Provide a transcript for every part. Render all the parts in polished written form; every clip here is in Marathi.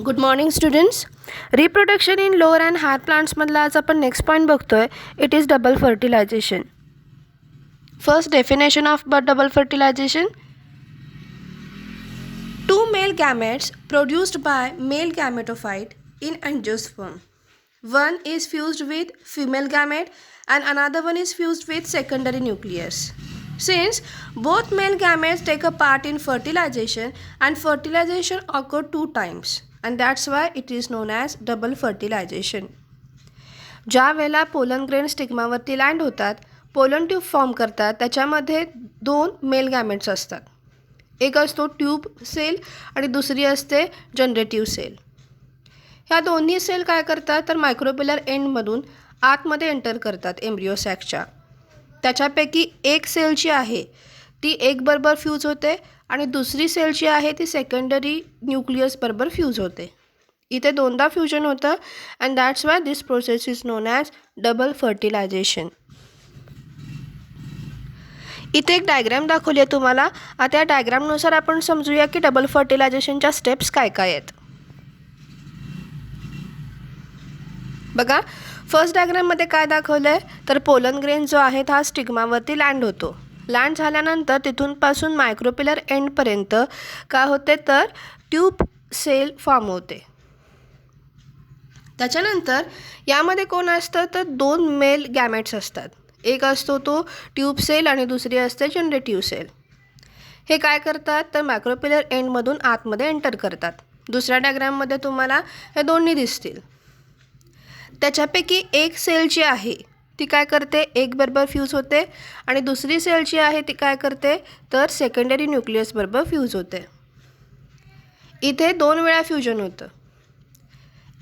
Good morning students. Reproduction in lower and higher प्लांट्समधला आज आपण नेक्स्ट पॉईंट बघतोय. It is double fertilization. First definition of double fertilization. Two male gametes produced by male gametophyte in angiosperm. One is fused with female gamete and another one is fused with secondary nucleus. Since both male gametes take a part in fertilization and fertilization occur two times, and that's why it is known as double fertilization. ज्या वेळेला पोलन ग्रेन स्टिग्मावरती लँड होतात, पोलन ट्यूब फॉर्म करतात, त्याच्यामध्ये दोन मेल गॅमेट्स असतात. एक असतो ट्यूब सेल आणि दुसरी असते जनरेटिव्ह सेल. ह्या दोन्ही सेल काय करतात तर मायक्रोपिलर एंडमधून आतमध्ये एंटर करतात एम्ब्रिओ सॅकच्या. त्याच्यापैकी एक सेल जी आहे ती एक बरोबर फ्यूज होते आणि दुसरी सेल जी आहे ती सेकंडरी न्यूक्लियस बरोबर फ्यूज होते. इथे दोनदा फ्युजन होतं and that's why this process is known as double fertilization. इथे एक डायग्रॅम दाखवली आहे तुम्हाला. आता या डायग्रॅमनुसार आपण समजूया की डबल फर्टिलायझेशनच्या स्टेप्स काय काय आहेत. बघा, फर्स्ट डायग्रॅममध्ये काय दाखवलं आहे तर पोलन ग्रेन जो आहे हा स्टिग्मावरती लँड होतो. लँड झाल्यानंतर तिथूनपासून मायक्रोपिलर एंडपर्यंत काय होते तर ट्यूब सेल फॉर्म होते. त्याच्यानंतर यामध्ये कोण असतं तर दोन मेल गॅमेट्स असतात. एक असतो तो ट्यूब सेल आणि दुसरी असते जनरेटिव्ह सेल. हे काय करतात तर मायक्रोपिलर एंडमधून आतमध्ये एंटर करतात. दुसऱ्या डायग्राममध्ये तुम्हाला हे दोन्ही दिसतील. त्याच्यापैकी एक सेल जी आहे ती काय करते एक बरोबर फ्यूज होते आणि दुसरी सेल जी आहे ती काय करते तर सेकंडरी न्यूक्लियस बरोबर फ्यूज होते. इथे दोन वेळा फ्युजन होतं.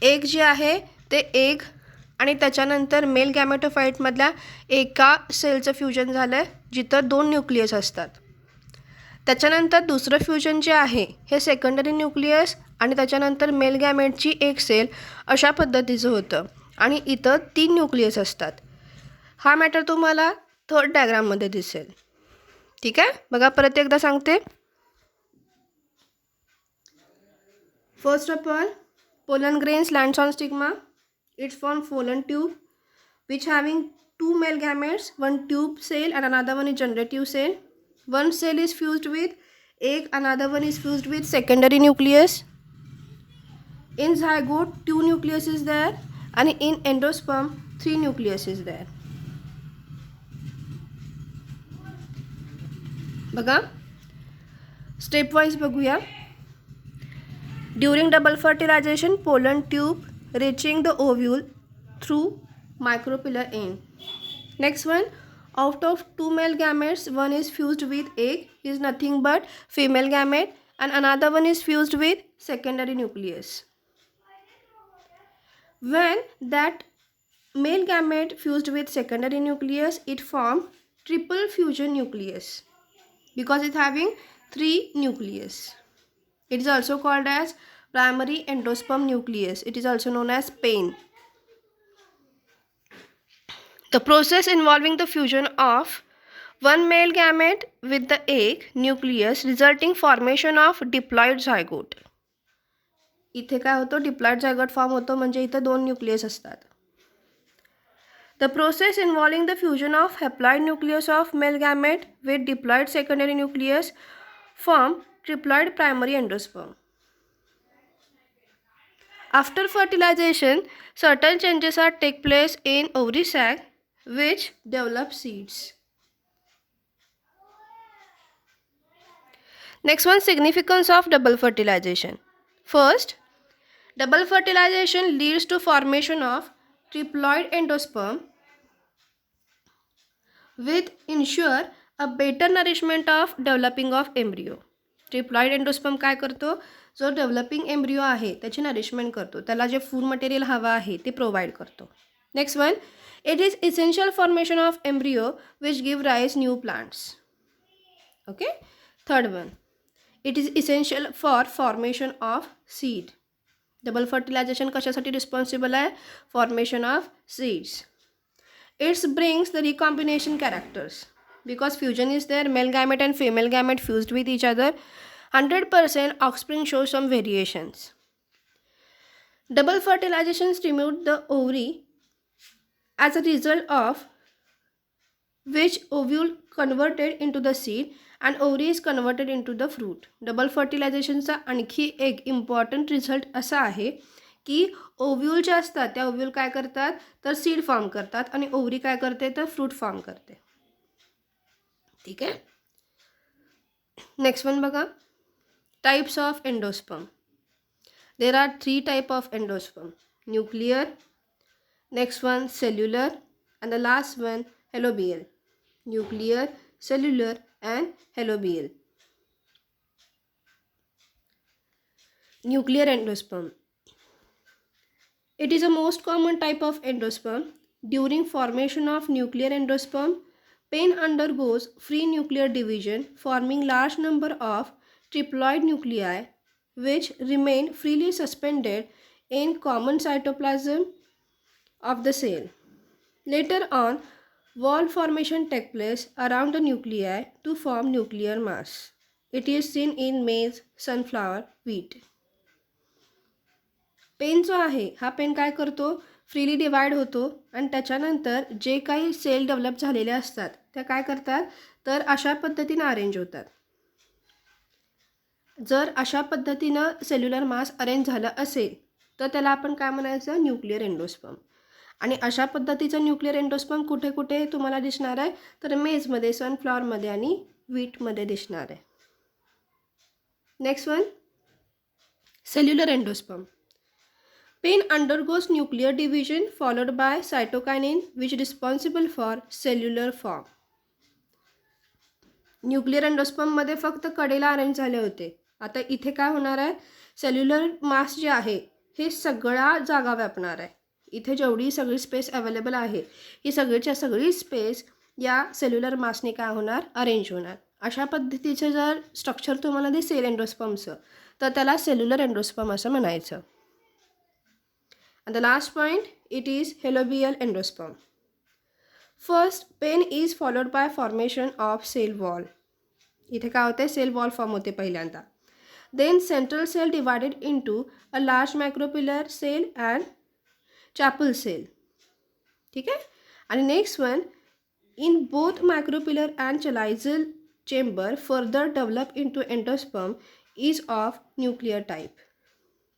एक जे आहे ते एग आणि त्याच्यानंतर मेल गॅमेटोफाईटमधल्या एका सेलचं फ्युजन झालं आहे जिथं दोन न्यूक्लियस असतात. त्याच्यानंतर दुसरं फ्युजन जे आहे हे सेकंडरी न्यूक्लियस आणि त्याच्यानंतर मेल गॅमेटची एक सेल अशा पद्धतीचं होतं आणि इथं तीन न्यूक्लियस असतात. हा मॅटर तुम्हाला थर्ड डायग्राममध्ये दिसेल. ठीक आहे, बघा परत एकदा सांगते. First of all, pollen grains lands on stigma. It's from pollen tube which having two male gametes, one tube cell and another one is generative cell. One cell is fused with egg, another one is fused with secondary nucleus. In zygote 2 nucleus is there and in endosperm 3 nucleus is there. बघा, स्टेप वाइज बघूया. During double fertilization, pollen tube reaching the ovule through micropillar end. Next one, out of two male gametes, one is fused with egg, is nothing but female gamete, and another one is fused with secondary nucleus. When that male gamete fused with secondary nucleus, it formed triple fusion nucleus because it's having three nucleus. It is also called as primary endosperm nucleus. It is also known as PEN. The process involving the fusion of one male gamete with the egg nucleus resulting formation of diploid zygote. इथे काय होतं डिप्लॉइड झायगोट फॉर्म होतो म्हणजे इथे दोन न्यूक्लियस असतात. The process involving the fusion of haploid nucleus of male gamete with diploid secondary nucleus form triploid primary endosperm. After fertilization, certain changes are take place in ovary sac which develop seeds. Next one, significance of double fertilization. First, double fertilization leads to formation of triploid endosperm with ensure a better nourishment of developing of embryo. Triploid endosperm काय करतो जो डेव्हलपिंग एम्ब्रिओ आहे त्याची नरिशमेंट करतो, त्याला जे फूड मटेरियल हवं आहे ते प्रोव्हाइड करतो. Next one, it is essential formation of embryo which give rise new plants. Okay. Third one, it is essential for formation of seed. Double fertilization कशासाठी रिस्पॉन्सिबल आहे formation of seeds. It's brings the recombination characters because fusion is there, male gamete and female gamete fused with each other. 100% offspring show some variations. Double fertilization stimulates the ovary, as a result of which ovule converted into the seed and ovary is converted into the fruit. Double फर्टिलायझेशनचा आणखी एक इम्पॉर्टंट रिझल्ट असा आहे की ओव्ह्यूल जे असतात त्या ओव्ह्यूल काय करतात तर सीड फॉर्म करतात आणि ओव्हरी काय करते तर फ्रूट फॉर्म करते. ठीक आहे. नेक्स्ट वन बघा, types of endosperm. There are 3 type of endosperm. Nuclear, next one cellular, and the last one halobial. Nuclear, cellular and halobial. Nuclear endosperm. It is a most common type of endosperm. During formation of nuclear endosperm, pen undergoes free nuclear division, forming large number of triploid nuclei which remain freely suspended in common cytoplasm of the cell. Later on, wall formation takes place around the nuclei to form nuclear mass. It is seen in maize, sunflower, wheat. Pen जो आहे हा पेन काय करतो फ्रीली डिवाइड होतो आणि त्याच्यानंतर जे काही सेल डेव्हलप झालेले असतात त्या काय करतात तर अशा पद्धतीने अरेंज होतात. जर अशा पद्धतीनं सेल्युलर मास अरेंज झालं असेल तर त्याला आपण काय म्हणायचं न्यूक्लिअर एंडोस्पर्म. आणि अशा पद्धतीचं न्यूक्लिअर एंडोस्पर्म कुठे कुठे तुम्हाला दिसणार आहे तर मेजमध्ये, सनफ्लॉवरमध्ये आणि व्हीटमध्ये दिसणार आहे. Next one cellular endosperm. PEN undergoes nuclear division followed by cytokinin which responsible for cellular form. Nuclear एंडोस्पर्ममध्ये फक्त कडेला अरेंज झाले होते. आता इथे काय होणार आहे सेल्युलर मास जे आहे हे सगळा जागा व्यापणार आहे. इथे जेवढी सगळी स्पेस अवेलेबल आहे ही सगळीच्या सगळी स्पेस या सेल्युलर मासने काय होणार अरेंज होणार. अशा पद्धतीचं जर स्ट्रक्चर तुम्हाला दिसेल एंडोस्पर्मचं तर त्याला सेल्युलर एंडोस्पर्म असं म्हणायचं. And the last point, it is halobial endosperm. First, pen is followed by formation of cell wall. इथे काय होते सेल वॉल फॉर्म होते पहिल्यांदा. Then central cell divided into a large macropillar cell and chapel cell. ठीक आहे. आणि next one in both macropillar and chalizial chamber further develop into endosperm is of nuclear type.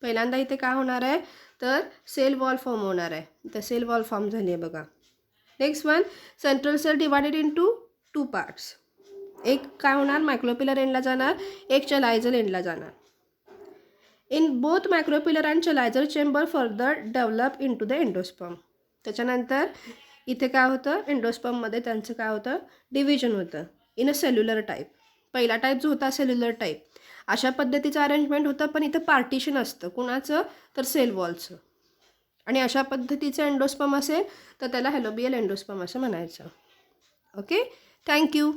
पहिल्यांदा इथे काय होणार आहे तर सेल वॉल फॉर्म होणार आहे. तर सेल वॉल फॉर्म झाली आहे बघा. Next one central cell divided into 2 parts. एक काय होणार मायक्रोपिलर एंडला जाणार, एक चलायझल एंडला जाणार. In both micropylar and chalazal chamber further develop into the endosperm. त्याच्यानंतर इथे काय होतं एंडोस्पर्ममध्ये त्यांचं काय होतं डिव्हिजन होतं इन अ सेल्युलर टाईप. पहिला टाईप जो होता सेल्युलर टाईप अशा पद्धतीचं अरेंजमेंट होतं पण इथं पार्टिशन असतं कुणाचं तर सेल वॉलचं. आणि अशा पद्धतीचं एंडोस्पर्म असेल तर त्याला हॅलोबियल एंडोस्पर्म असं म्हणायचं. Okay, thank you.